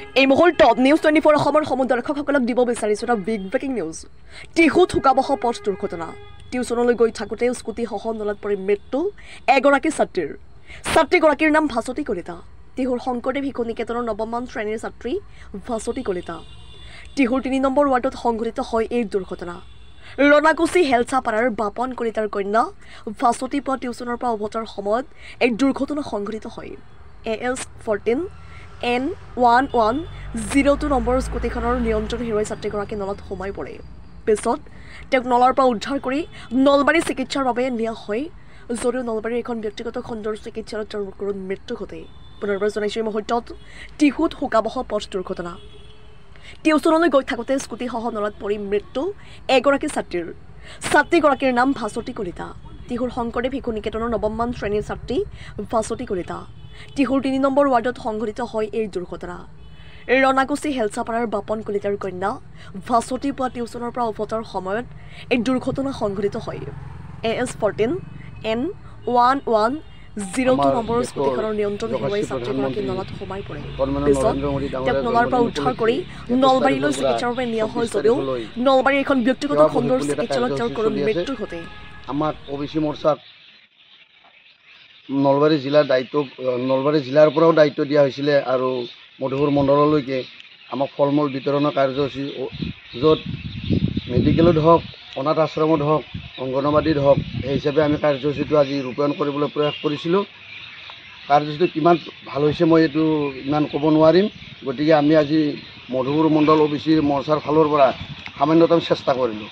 এই মুহূৰ্তত নিউজ 24 অসমৰ সমদৰ্শকসকলক দিব বিচাৰিছো এটা বিগ ব্ৰেকিং নিউজ। টিহুত হুকাবহ পথ দুৰ্ঘটনা। টিউচনলৈ গৈ থাকোঁতে স্কুটিসহ নলাত পৰি মৃত্যু এগৰাকী ছাত্ৰীৰ। ছাত্ৰীগৰাকীৰ নাম ভাস্বতী কলিতা। টিহুৰ শংকৰদেৱ শিশু নিকেতনৰ নৱমমান শ্ৰেণীৰ ছাত্ৰী ভাস্বতী কলিতা। টিহুৰ 3 নম্বৰ ৱাৰ্ডত সংঘটিত হয় এই দুৰ্ঘটনা। ৰনাকুছি হেলচাপাৰাৰ বাপন কলিতাৰ কন্যা ভাস্বতী পুৱা টিউচনৰ পৰা উভতাৰ সময়ত এই দুৰ্ঘটনা সংঘটিত হয়। AS14 N1102 নম্বৰ স্কুটিখনৰ নিয়ন্ত্ৰণ হেৰুৱাই ছাত্ৰীগৰাকী নলাত সোমাই পৰে। পিছত তেওঁক নলাৰ পৰা উদ্ধাৰ কৰি নলবাৰী চিকিৎসাৰ বাবে নিয়া হয়, যদিও নলবাৰীৰ এখন ব্যক্তিগত খণ্ডৰ চিকিৎসালয়ত তেওঁৰ কৰোণ মৃত্যু ঘটে। পুনৰবাৰ জনাইছো এই মুহূৰ্তত টিহুত হুকাবহ পথ দুৰ্ঘটনা। টিউচনলৈ গৈ থাকোঁতে স্কুটিসহ নলাত পৰি মৃত্যু এগৰাকী ছাত্ৰীৰ। ছাত্ৰীগৰাকীৰ নাম ভাস্বতী কলিতা। টিহুৰ শংকৰদেৱ শিশু নিকেতনৰ নৱমমান শ্ৰেণীৰ ছাত্ৰী ভাস্বতী কলিতা। টিহুৰ 3 নম্বৰ ৱাৰ্ডত সংঘটিত হয় এই দুৰ্ঘটনা। ৰনাকুছি হেলচাপাৰাৰ বাপন কলিতাৰ কন্যা ভাস্বতী পুৱা টিউচনৰ পৰা উভতাৰ সময়ত এই দুৰ্ঘটনা সংঘটিত হয়। AS14 N1102 নম্বৰ স্কুটিখনৰ নিয়ন্ত্ৰণ হেৰুৱাই ছাত্ৰীগৰাকী নলাত সোমাই পৰে। পিছত তেওঁক নলাৰ পৰা উদ্ধাৰ কৰি নলবাৰীলৈ চিকিৎসাৰ বাবে নিয়া হয়, যদিও নলবাৰীৰ এখন ব্যক্তিগত খণ্ডৰ চিকিৎসালয়ত তেওঁৰ কৰোণ মৃত্যু ঘটে। আমাৰ OBC মৰ্চাক নলবাৰী জিলাৰ পৰাও দায়িত্ব দিয়া হৈছিলে আৰু মধুপুৰ মণ্ডললৈকে আমাক ফল মূল বিতৰণৰ কাৰ্যসূচী, য'ত মেডিকেলত হওক, অনাথ আশ্ৰমত হওক, অংগনবাদীত হওক, সেই হিচাপে আমি কাৰ্যসূচীটো আজি ৰূপায়ণ কৰিবলৈ প্ৰয়াস কৰিছিলোঁ। কাৰ্যসূচীটো কিমান ভাল হৈছে মই এইটো ইমান ক'ব নোৱাৰিম। গতিকে আমি আজি মধুপুৰ মণ্ডল OBC মৰ্চাৰ ফালৰ পৰা সামান্যতম চেষ্টা কৰিলোঁ।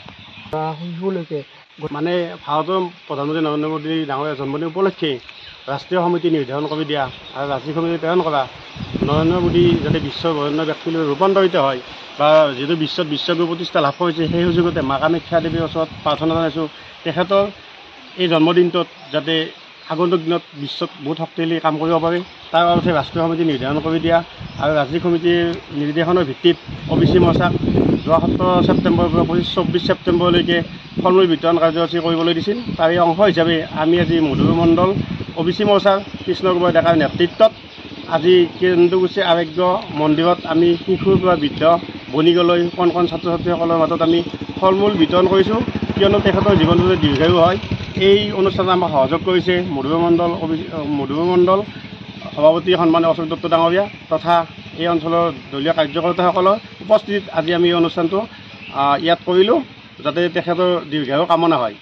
শিশুলৈকে মানে ভাৰতৰ প্ৰধানমন্ত্ৰী নৰেন্দ্ৰ মোদীৰ ডাঙৰীয়া জন্মদিন উপলক্ষে ৰাষ্ট্ৰীয় সমিতি নিৰ্ধাৰণ কৰি দিয়া আৰু ৰাজ্যিক সমিতি প্ৰেৰণ কৰা নৰেন্দ্ৰ মোদী যাতে বিশ্বৰ বৰেণ্য ব্যক্তিলৈ ৰূপান্তৰিত হয় বা যিটো বিশ্বত বিশ্বগুৰু প্ৰতিষ্ঠা লাভ কৰিছে, সেই সুযোগতে মা কামাখ্যা দেৱীৰ ওচৰত প্ৰাৰ্থনা জনাইছোঁ তেখেতৰ এই জন্মদিনটোত যাতে আগন্তুক দিনত বিশ্বত বহুত শক্তিশালী কাম কৰিব পাৰে, তাৰ অৰ্থে ৰাষ্ট্ৰীয় সমিতি নিৰ্ধাৰণ কৰি দিয়া আৰু ৰাজ্যিক সমিতিৰ নিৰ্দেশনৰ ভিত্তিত OBC মৰ্চাক যোৱা 17 ছেপ্টেম্বৰৰ পৰা 24 ছেপ্টেম্বৰলৈকে ফল মূল বিতৰণ কাৰ্যসূচী কৰিবলৈ দিছিল। তাৰে অংশ হিচাপে আমি আজি মধুপুৰ মণ্ডল OBC মৰ্চাৰ কৃষ্ণকুমাৰ ডেকাৰ নেতৃত্বত আজি কেন্দুগুছি আৰোগ্য মন্দিৰত আমি শিশুৰ পৰা বৃদ্ধ বণিকলৈ কণ কণ ছাত্ৰ ছাত্ৰীসকলৰ মাজত আমি ফল মূল বিতৰণ কৰিছোঁ, কিয়নো তেখেতৰ জীৱনটো দীৰ্ঘায়ু হয়। এই অনুষ্ঠানত আমাক সহযোগ কৰিছে মধুপুৰ মণ্ডল সভাপতি সন্মানীয় অশোক দত্ত ডাঙৰীয়া তথা এই অঞ্চলৰ দলীয় কাৰ্যকৰ্তাসকলৰ উপস্থিতিত আজি আমি এই অনুষ্ঠানটো ইয়াত কৰিলোঁ, যাতে তেখেতৰ দীৰ্ঘায়ু কামনা হয়।